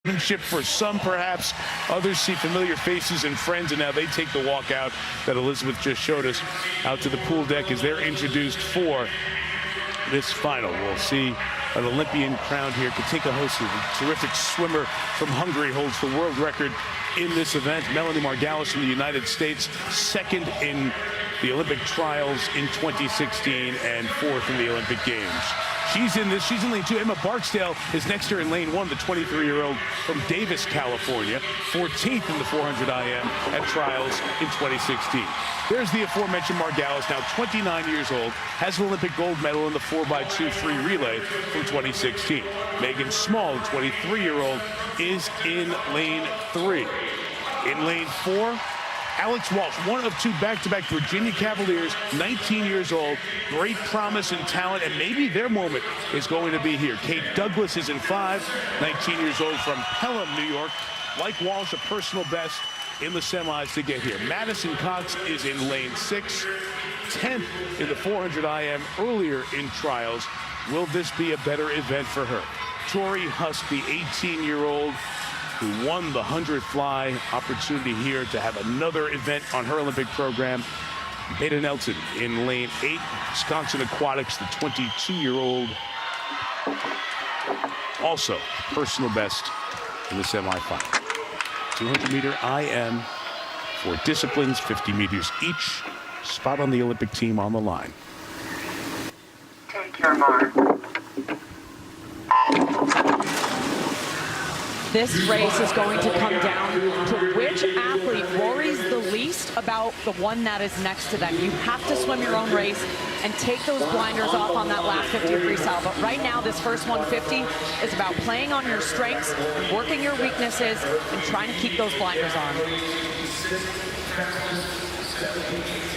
For some, perhaps, others see familiar faces and friends, and now they take the walk out that Elizabeth just showed us out to the pool deck as they're introduced for this final. We'll see an Olympian crowned here. Katinka Hossa, a terrific swimmer from Hungary, holds the world record in this event. Melanie Margalis from the United States, second in the Olympic trials in 2016 and fourth in the Olympic Games. She's in lane 2. Emma Barksdale is next to her in lane 1, the 23-year-old from Davis, California, 14th in the 400 IM at trials in 2016. There's the aforementioned Margalis, now 29 years old, has an Olympic gold medal in the 4x2 free relay from 2016. Megan Small, the 23-year-old, is in lane 3. In lane 4, Alex Walsh, one of two back-to-back Virginia Cavaliers, 19 years old, great promise and talent, and maybe their moment is going to be here. Kate Douglas is in 5, 19 years old from Pelham, New York. Like Walsh, a personal best in the semis to get here. Madison Cox is in lane 6, 10th in the 400 IM earlier in trials. Will this be a better event for her? Tori Husk, the 18-year-old, who won the 100 fly, opportunity here to have another event on her Olympic program. Beta Nelson in lane 8, Wisconsin Aquatics, the 22-year-old, also personal best in the semifinal. 200-meter IM for disciplines, 50 meters each. Spot on the Olympic team on the line. Take your mark. This race is going to come down to which athlete worries the least about the one that is next to them. You have to swim your own race and take those blinders off on that last 50 of freestyle. But right now, this first 150 is about playing on your strengths, working your weaknesses, and trying to keep those blinders on.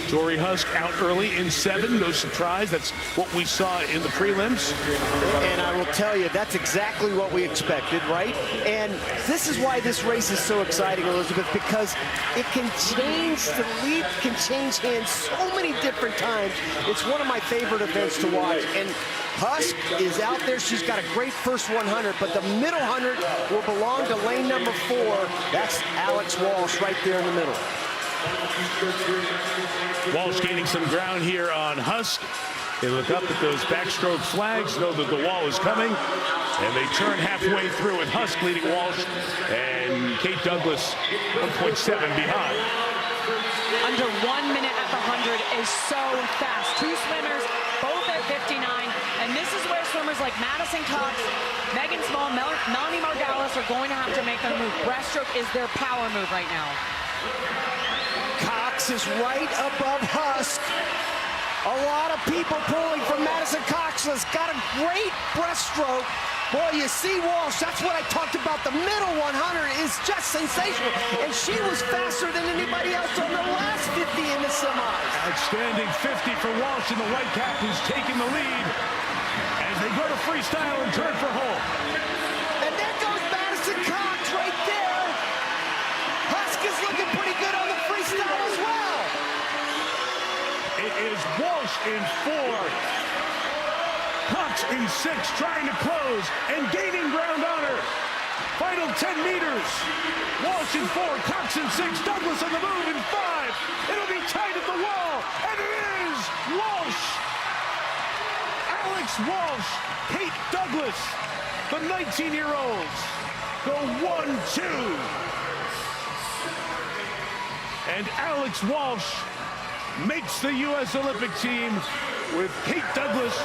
Tori Husk out early in 7, no surprise. That's what we saw in the prelims. And I will tell you, that's exactly what we expected, right? And this is why this race is so exciting, Elizabeth, because it can change, the lead can change hands so many different times. It's one of my favorite events to watch. And Husk is out there. She's got a great first 100, but the middle 100 will belong to lane number 4. That's Alex Walsh right there in the middle. Walsh gaining some ground here on Husk. They look up at those backstroke flags, know that the wall is coming, and they turn halfway through with Husk leading Walsh and Kate Douglas 1.7 behind. Under 1 minute at the 100 is so fast. Two swimmers, both at 59, and this is where swimmers like Madison Cox, Megan Small, Melanie Margalis are going to have to make their move. Breaststroke is their power move right now. Cox is right above Husk. A lot of people pulling from Madison Cox. Has got a great breaststroke. Boy, you see Walsh, that's what I talked about. The middle 100 is just sensational. And she was faster than anybody else on the last 50 in the semis. Outstanding 50 for Walsh in the white cap, who's taking the lead as they go to freestyle and turn for home. And there goes Madison Cox right there. Husk is looking pretty good on the freestyle as well. It is Walsh in 4. Cox in 6, trying to close and gaining ground on her. Final 10 meters. Walsh in 4, Cox in 6, Douglas on the move in 5. It'll be tight at the wall, and it is Walsh. Alex Walsh, Kate Douglas, the 19-year-olds go 1-2. And Alex Walsh makes the U.S. Olympic team with Kate Douglas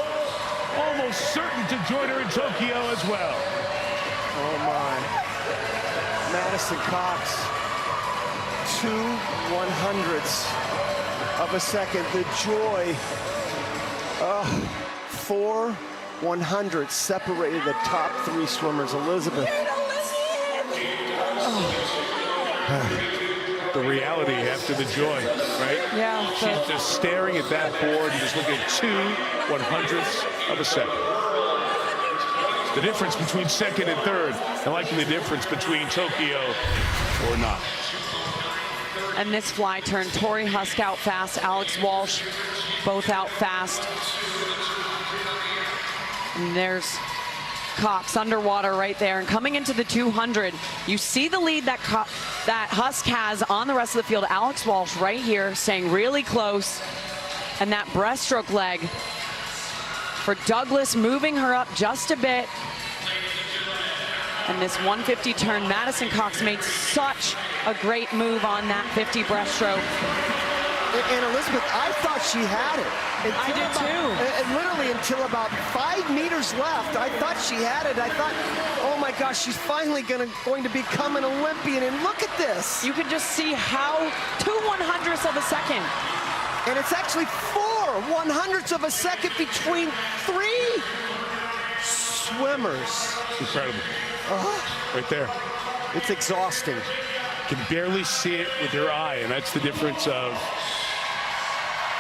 almost certain to join her in Tokyo as well. Oh my. Madison Cox, 2 100ths of a second. The joy. 4 100ths separated the top 3 swimmers. Elizabeth. The reality after the joy, right? Yeah. She's just staring at that board and just looking at 2 100ths of a second. It's the difference between second and third, and likely the difference between Tokyo or not. And this fly turn, Tori Husk out fast, Alex Walsh both out fast. And there's Cox underwater right there. And coming into the 200, you see the lead that Husk has on the rest of the field. Alex Walsh right here staying really close. And that breaststroke leg for Douglas, moving her up just a bit. And this 150 turn, Madison Cox made such a great move on that 50 breaststroke. And Elizabeth, I thought she had it. I did too. And literally until about 5 meters left, I thought she had it. I thought, oh my gosh, she's finally going to become an Olympian. And look at this. You can just see how 2/100ths of a second. And it's actually 4/100ths of a second between 3 swimmers. Incredible. Right there. It's exhausting. Can barely see it with your eye, and that's the difference of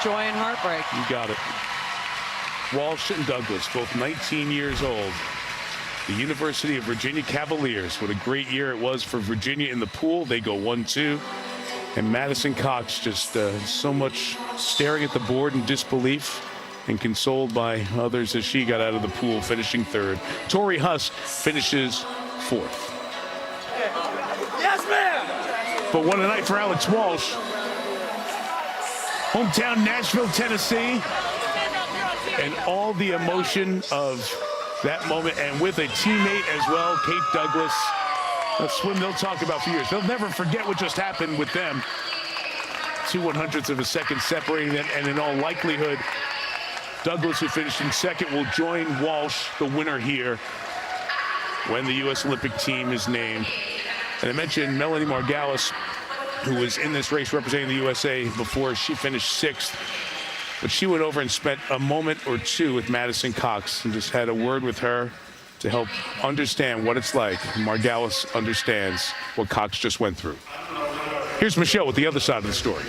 Joy and heartbreak. you got it. Walsh and Douglas, both 19 years old. The University of Virginia Cavaliers. What a great year it was for Virginia in the pool. They go 1-2. And Madison Cox just so much staring at the board in disbelief and consoled by others as she got out of the pool, finishing third. Tori Husk finishes fourth. Yes, ma'am. But what a night for Alex Walsh. Hometown Nashville, Tennessee. And all the emotion of that moment, and with a teammate as well, Kate Douglas. A swim they'll talk about for years. They'll never forget what just happened with them. 2/100ths of a second separating them, and in all likelihood, Douglas, who finished in second, will join Walsh, the winner here, when the U.S. Olympic team is named. And I mentioned Melanie Margalis, who was in this race representing the USA before. She finished sixth. But she went over and spent a moment or two with Madison Cox and just had a word with her to help understand what it's like. Margalis understands what Cox just went through. Here's Michelle with the other side of the story.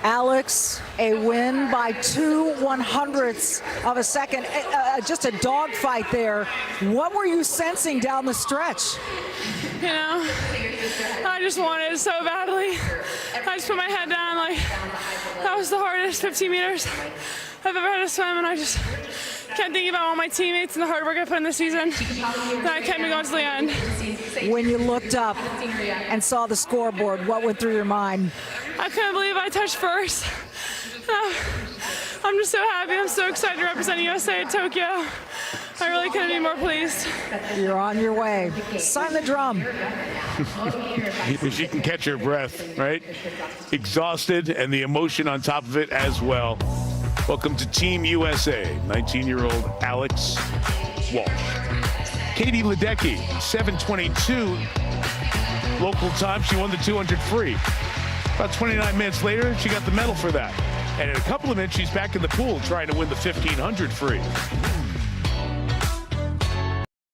Alex, a win by 2/100ths of a second. Just a dogfight there. What were you sensing down the stretch? You know, I just wanted it so badly. I just put my head down, like, that was the hardest 15 meters I've ever had to swim, and I just kept thinking about all my teammates and the hard work I put in this season. And I kept me going to the end. When you looked up and saw the scoreboard, what went through your mind? I couldn't believe I touched first. I'm just so happy. I'm so excited to represent USA at Tokyo. I really couldn't be more pleased. You're on your way. Sign the drum. She can catch her breath, right? Exhausted, and the emotion on top of it as well. Welcome to Team USA, 19-year-old Alex Walsh. Katie Ledecky, 7:22 local time. She won the 200 free. About 29 minutes later, she got the medal for that. And in a couple of minutes, she's back in the pool trying to win the 1500 free.